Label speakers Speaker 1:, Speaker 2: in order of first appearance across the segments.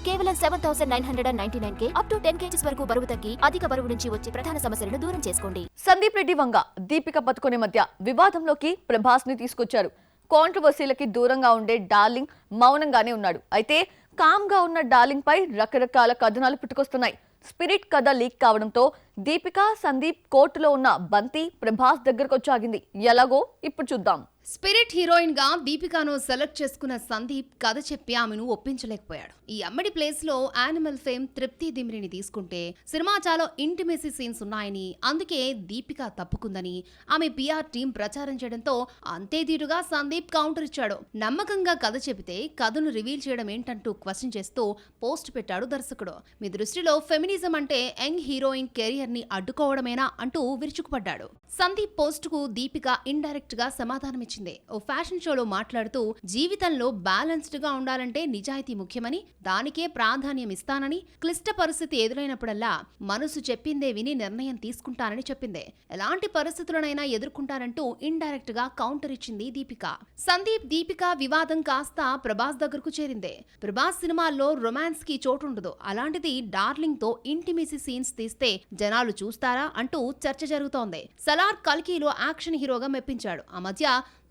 Speaker 1: కేవలం 7,999K up to 10 kgs వరకు బరువు తగ్గి అధిక బరువు నుంచి వచ్చే ప్రధాన సమస్యలను దూరం చేసుకోండి.
Speaker 2: సందీప్ రెడ్డి వంగ దీపిక పదుకొనే మధ్య వివాదంలోకి ప్రభాస్ ని తీసుకొచ్చారు. కాంట్రవర్సీలకి దూరంగా ఉండే డార్లింగ్ మౌనంగానే ఉన్నాడు. అయితే కామ్ గా ఉన్న డార్లింగ్ పై రకరకాల కథనాలు పుట్టుకొస్తున్నాయి. స్పిరిట్ కథ లీక్ కావడంతో దీపిక సందీప్ కోర్టులో ఉన్న బంతి ప్రభాస్ దగ్గరకు వచ్చాగింది. ఎలాగో ఇప్పుడు చూద్దాం.
Speaker 3: స్పిరిట్ హీరోయిన్ గా దీపికాను సెలెక్ట్ చేసుకున్న సందీప్ కథ చెప్పి ఆమెను ఒప్పించలేకపోయాడు. ఈ అమ్మడి ప్లేస్ లో యానిమల్ ఫేమ్ తృప్తి దిమ్రిని తీసుకుంటే సినిమా చాలా ఇంటిమేసీ సీన్స్ ఉన్నాయని, అందుకే దీపిక తప్పుకుందని ఆమె పిఆర్ టీం ప్రచారం చేయడంతో అంతే ధీటుగా సందీప్ కౌంటర్ ఇచ్చాడు. నమ్మకంగా కథ చెబితే కథను రివీల్ చేయడం ఏంటంటూ క్వశ్చన్ చేస్తూ పోస్ట్ పెట్టాడు దర్శకుడు. మీ దృష్టిలో ఫెమినిజం అంటే యంగ్ హీరోయిన్ కెరియర్ ని అడ్డుకోవడమేనా అంటూ విరుచుకుపడ్డాడు. సందీప్ పోస్ట్ కు దీపిక ఇండైరెక్ట్ గా సమాధానమిచ్చింది. ఓ ఫ్యాషన్ షోలో మాట్లాడుతూ జీవితంలో బ్యాలెన్స్డ్ గా ఉండాలంటే నిజాయితీ ముఖ్యమని, దానికే ప్రాధాన్యం ఇస్తానని, క్లిష్ట పరిస్థితి ఎదురైనప్పుడల్లా మనసు చెప్పిందే విని నిర్ణయం తీసుకుంటానని చెప్పింది. ఎలాంటి పరిస్థితులనైనా ఎదుర్కొంటారంటూ ఇండైరెక్ట్ గా కౌంటర్ ఇచ్చింది దీపిక. సందీప్ దీపిక వివాదం కాస్త ప్రభాస్ దగ్గరకు చేరింది. ప్రభాస్ సినిమాల్లో రొమాన్స్ కి చోటుండదు, అలాంటిది డార్లింగ్ తో ఇంటిమేసీ సీన్స్ తీస్తే జనాలు చూస్తారా అంటూ చర్చ జరుగుతోంది. సలార్ కల్కిలో యాక్షన్ హీరోగా మెప్పించాడు. ఆ మధ్య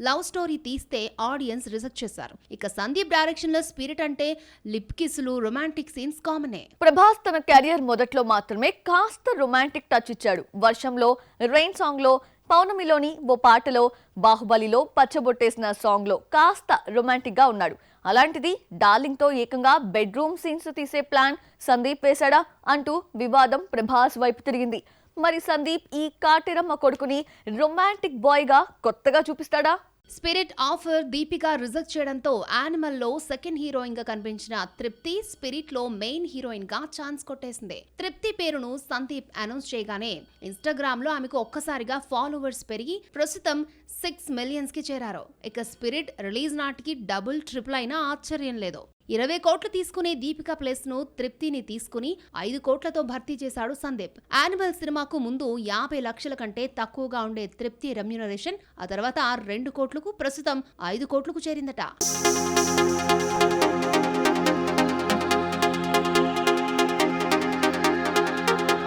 Speaker 3: లవ్ స్టోరీ తీస్తే ఆడియన్స్ రిజెక్ట్ చేశారు. ఇక సందీప్ డైరెక్షన్ లో స్పిరిట్ అంటే లిప్ కిస్లు, రొమాంటిక్ సీన్స్ కామనే.
Speaker 2: ప్రభాస్ తన కెరియర్ మొదట్లో మాత్రమే కాస్త రొమాంటిక్ టచ్ ఇచ్చాడు. వర్షంలో, రెయిన్ సాంగ్ లో, పౌర్ణమిలోని ఓ పాటలో, బాహుబలిలో పచ్చబొట్టేసిన సాంగ్ లో కాస్త రొమాంటిక్ గా ఉన్నాడు. అలాంటిది డార్లింగ్ తో ఏకంగా బెడ్రూమ్ సీన్స్ తీసే ప్లాన్ సందీప్ వేశాడా అంటూ వివాదం ప్రభాస్ వైపు తిరిగింది. మరి సందీప్ ఈ కాటెరమ్మ కొడుకుని రొమాంటిక్ బాయ్ గా కొత్తగా చూపిస్తాడా?
Speaker 3: స్పిరిట్ ఆఫర్ దీపిక రిజెక్ట్ చేయడంతో యానిమల్ లో సెకండ్ హీరోయిన్ గా కనిపించిన తృప్తి స్పిరిట్ లో మెయిన్ హీరోయిన్ గా ఛాన్స్ కొట్టేసింది. తృప్తి పేరును సందీప్ అనౌన్స్ చేయగానే ఇన్స్టాగ్రామ్ లో ఆమెకు ఒక్కసారిగా ఫాలోవర్స్ పెరిగి ప్రస్తుతం 6 million కి చేరారు. ఇక స్పిరిట్ రిలీజ్ నాటికి డబుల్ ట్రిపుల్ అయినా ఆశ్చర్యం లేదు. 20 కోట్లు తీసుకునే దీపిక ప్లేస్ ను తృప్తిని తీసుకుని 5 కోట్లతో భర్తీ చేశాడు సందీప్. యానిమల్ సినిమాకు ముందు 50 లక్షల కంటే తక్కువగా ఉండే తృప్తి రెమ్యూనరేషన్ ఆ తర్వాత 2 కోట్లకు, ప్రస్తుతం 5 కోట్లకు చేరిందట.